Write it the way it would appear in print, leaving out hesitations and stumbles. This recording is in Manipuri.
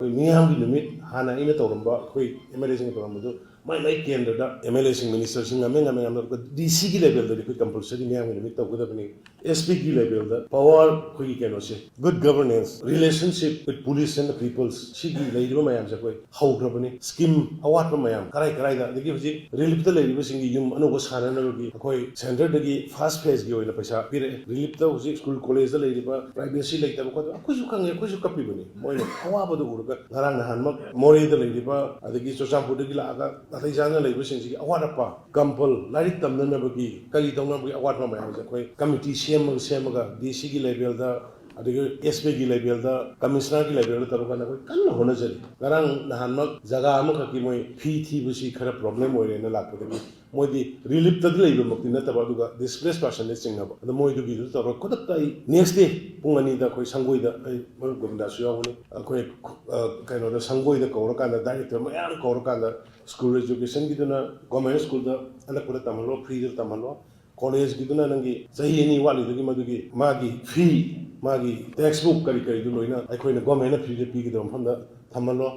Miyamgi limit hana ina tawramba khoi MLA sing tawramba mai kendra da MLA sing minister sing ngam DC gi level da khoi compulsory Miyamgi limit tawgadabani SP gi level da power khoi keno se good governance relationship with police and the peoples sigi leiba mayam se khoi haugrabani scheme awat mayam karai da dagi hoji relief da leiba sing yum anogo sana na gi khoi center da gi first phase gi oina paisa pire relief da hoji school college da leiba privacy leita ko akhuju kange akhuju kapibani moina awaba da urga ngarang nahan mak mori da leiba adagi chochampur da gi laga atai jana leiba sing gi awat apa kampal larik tamna na bagi kali tawna bagi awat mayam se khoi committee semaga DC gi level da adagi SP gi level da commissioner gi level da tarukana khoi kanna hona jari ngarang nahan mak jaga ama khaki moi phi thi busi khara problem oire na lakadagi moidi relief ta leiba makti na taba duga displaced person ne singna ba da moi du gi to ro kodak tai next day pungani da khoi sangoi da mar gomda su yawni khoi kaino da sangoi da kawra kan da director ma yan kawra kan da school education gi duna government school da ala kura tamalo free da tamalo college gi duna nangi sahi ni wali dugi madugi magi fee magi textbook kari du loina ai khoi na government na free pi gi da famda thamalo